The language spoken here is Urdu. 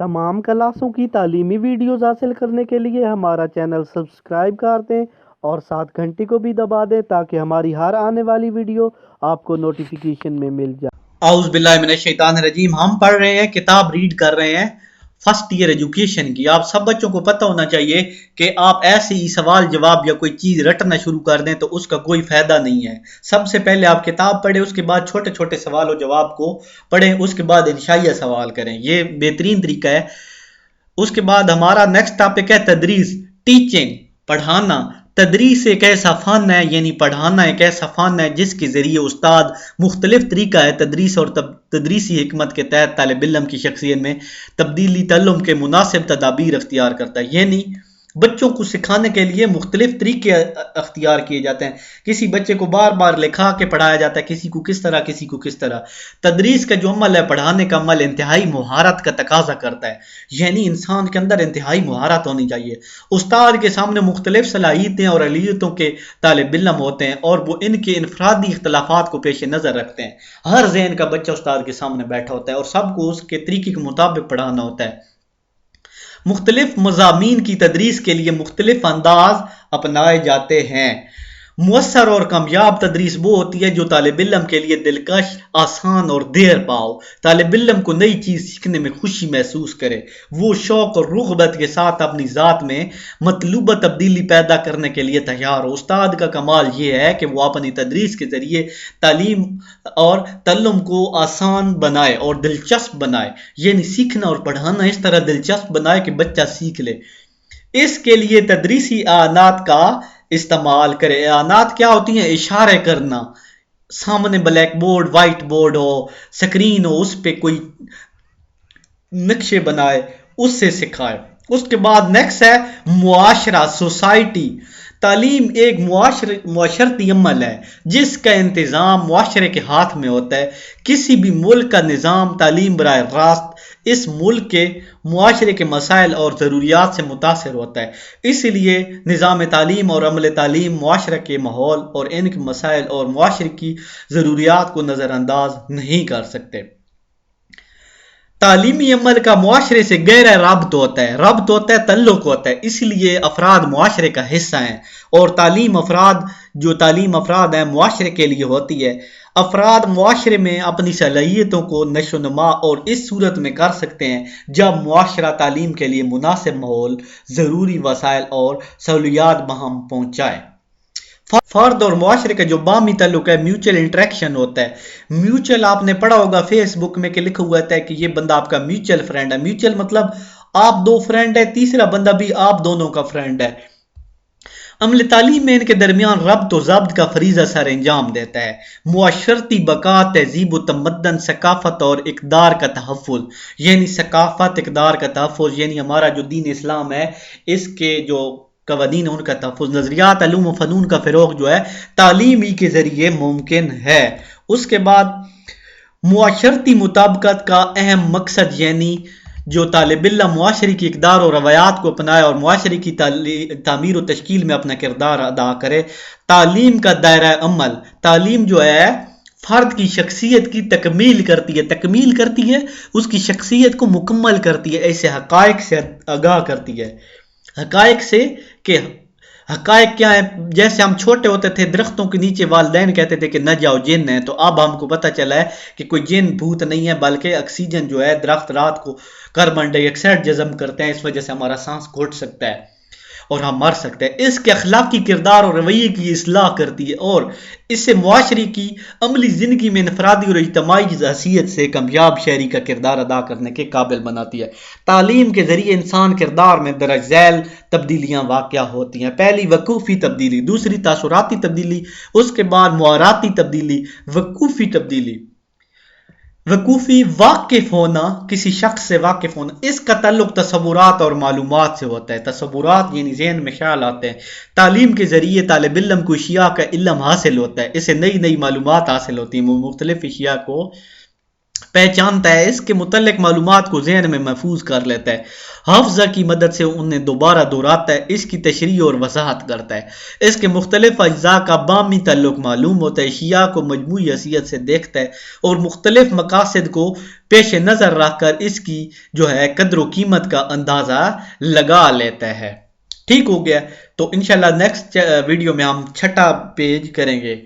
تمام کلاسوں کی تعلیمی ویڈیوز حاصل کرنے کے لیے ہمارا چینل سبسکرائب کر دیں اور ساتھ گھنٹی کو بھی دبا دیں تاکہ ہماری ہر آنے والی ویڈیو آپ کو نوٹیفیکیشن میں مل جائے۔ اعوذ باللہ من الشیطان الرجیم۔ ہم پڑھ رہے ہیں، کتاب ریڈ کر رہے ہیں فرسٹ ایئر ایجوکیشن کی۔ آپ سب بچوں کو پتہ ہونا چاہیے کہ آپ ایسے ہی سوال جواب یا کوئی چیز رٹنا شروع کر دیں تو اس کا کوئی فائدہ نہیں ہے۔ سب سے پہلے آپ کتاب پڑھیں، اس کے بعد چھوٹے چھوٹے سوال و جواب کو پڑھیں، اس کے بعد انشائیہ سوال کریں۔ یہ بہترین طریقہ ہے۔ اس کے بعد ہمارا نیکسٹ ٹاپک ہے تدریس، ٹیچنگ، پڑھانا۔ تدریس ایک ایسا فن ہے، یعنی پڑھانا ایک ایسا فن ہے جس کے ذریعے استاد مختلف طریقہ ہے تدریس اور تدریسی حکمت کے تحت طالب علم کی شخصیت میں تبدیلی تعلم کے مناسب تدابیر اختیار کرتا ہے۔ یعنی بچوں کو سکھانے کے لیے مختلف طریقے اختیار کیے جاتے ہیں۔ کسی بچے کو بار بار لکھا کے پڑھایا جاتا ہے، کسی کو کس طرح، کسی کو کس طرح۔ تدریس کا جو عمل ہے، پڑھانے کا عمل، انتہائی مہارت کا تقاضا کرتا ہے، یعنی انسان کے اندر انتہائی مہارت ہونی چاہیے۔ استاد کے سامنے مختلف صلاحیتیں اور اہلیتوں کے طالب علم ہوتے ہیں اور وہ ان کے انفرادی اختلافات کو پیش نظر رکھتے ہیں۔ ہر ذہن کا بچہ استاد کے سامنے بیٹھا ہوتا ہے اور سب کو اس کے طریقے کے مطابق پڑھانا ہوتا ہے۔ مختلف مضامین کی تدریس کے لیے مختلف انداز اپنائے جاتے ہیں۔ مؤثر اور کامیاب تدریس وہ ہوتی ہے جو طالب علم کے لیے دلکش، آسان اور دیر پاؤ۔ طالب علم کو نئی چیز سیکھنے میں خوشی محسوس کرے، وہ شوق اور رغبت کے ساتھ اپنی ذات میں مطلوبہ تبدیلی پیدا کرنے کے لیے تیار ہو۔ استاد کا کمال یہ ہے کہ وہ اپنی تدریس کے ذریعے تعلیم اور تعلم کو آسان بنائے اور دلچسپ بنائے، یعنی سیکھنا اور پڑھانا اس طرح دلچسپ بنائے کہ بچہ سیکھ لے۔ اس کے لیے تدریسی اعانات کا استعمال کرے۔ اعانات کیا ہوتی ہیں؟ اشارے کرنا، سامنے بلیک بورڈ، وائٹ بورڈ ہو، سکرین ہو، اس پہ کوئی نقشے بنائے، اس سے سکھائے۔ اس کے بعد نیکسٹ ہے معاشرہ، سوسائٹی۔ تعلیم ایک معاشرتی عمل ہے جس کا انتظام معاشرے کے ہاتھ میں ہوتا ہے۔ کسی بھی ملک کا نظام تعلیم براہ راست اس ملک کے معاشرے کے مسائل اور ضروریات سے متاثر ہوتا ہے۔ اس لیے نظام تعلیم اور عمل تعلیم معاشرے کے ماحول اور ان کے مسائل اور معاشرے کی ضروریات کو نظر انداز نہیں کر سکتے۔ تعلیمی عمل کا معاشرے سے گہرا ربط ہوتا ہے، تعلق ہوتا ہے، اس لیے افراد معاشرے کا حصہ ہیں اور تعلیم افراد ہیں معاشرے کے لیے ہوتی ہے۔ افراد معاشرے میں اپنی صلاحیتوں کو نشو و نما اور اس صورت میں کر سکتے ہیں جب معاشرہ تعلیم کے لیے مناسب ماحول، ضروری وسائل اور سہولیات بہم پہنچائے۔ فرد اور معاشرے کا جو باہمی تعلق ہے، میوچل انٹریکشن ہوتا ہے۔ میوچل آپ نے پڑھا ہوگا فیس بک میں کہ لکھا ہوا ہے کہ یہ بندہ آپ کا میوچل فرینڈ ہے۔ میوچل مطلب آپ دو فرینڈ ہے، تیسرا بندہ بھی آپ دونوں کا فرینڈ ہے۔ عمل تعلیم میں ان کے درمیان ربط و ضبط کا فریضہ سر انجام دیتا ہے۔ معاشرتی بقا، تہذیب و تمدن، ثقافت اور اقدار کا تحفظ، یعنی ثقافت، اقدار کا تحفظ، یعنی ہمارا جو دین اسلام ہے اس کے جو قوانین ان کا تحفظ، نظریات، علوم و فنون کا فروغ جو ہے تعلیم ہی کے ذریعے ممکن ہے۔ اس کے بعد معاشرتی مطابقت کا اہم مقصد، یعنی جو طالب علم معاشرے کی اقدار و روایات کو اپنائے اور معاشرے کی تعمیر و تشکیل میں اپنا کردار ادا کرے۔ تعلیم کا دائرہ عمل، تعلیم جو ہے فرد کی شخصیت کی تکمیل کرتی ہے، اس کی شخصیت کو مکمل کرتی ہے، ایسے حقائق سے آگاہ کرتی ہے۔ حقائق سے کہ حقائق کیا ہیں؟ جیسے ہم چھوٹے ہوتے تھے، درختوں کے نیچے والدین کہتے تھے کہ نہ جاؤ جن ہے، تو اب ہم کو پتہ چلا ہے کہ کوئی جن بھوت نہیں ہے، بلکہ آکسیجن جو ہے درخت رات کو کاربن ڈائی آکسائڈ جذب کرتے ہیں، اس وجہ سے ہمارا سانس گھٹ سکتا ہے اور ہم مر سکتے ہیں۔ اس کے اخلاقی کردار اور رویے کی اصلاح کرتی ہے اور اس سے معاشرے کی عملی زندگی میں انفرادی اور اجتماعی حیثیت سے کامیاب شہری کا کردار ادا کرنے کے قابل بناتی ہے۔ تعلیم کے ذریعے انسان کردار میں درج ذیل تبدیلیاں واقع ہوتی ہیں۔ پہلی وقوفی تبدیلی، دوسری تاثراتی تبدیلی، اس کے بعد مہاراتی تبدیلی۔ وقوفی تبدیلی، وقوفی واقف ہونا، کسی شخص سے واقف ہونا، اس کا تعلق تصورات اور معلومات سے ہوتا ہے۔ تصورات یعنی ذہن میں خیال آتے ہیں۔ تعلیم کے ذریعے طالب علم کو اشیاء کا علم حاصل ہوتا ہے، اسے نئی معلومات حاصل ہوتی ہیں، وہ مختلف اشیاء کو پہچانتا ہے، اس کے متعلق معلومات کو ذہن میں محفوظ کر لیتا ہے، حافظہ کی مدد سے انہیں دوبارہ دہراتا ہے، اس کی تشریح اور وضاحت کرتا ہے، اس کے مختلف اجزاء کا باہمی تعلق معلوم ہوتا ہے، اشیاء کو مجموعی حیثیت سے دیکھتا ہے اور مختلف مقاصد کو پیش نظر رکھ کر اس کی جو ہے قدر و قیمت کا اندازہ لگا لیتا ہے۔ ٹھیک ہو گیا، تو انشاءاللہ نیکسٹ ویڈیو میں ہم چھٹا پیج کریں گے۔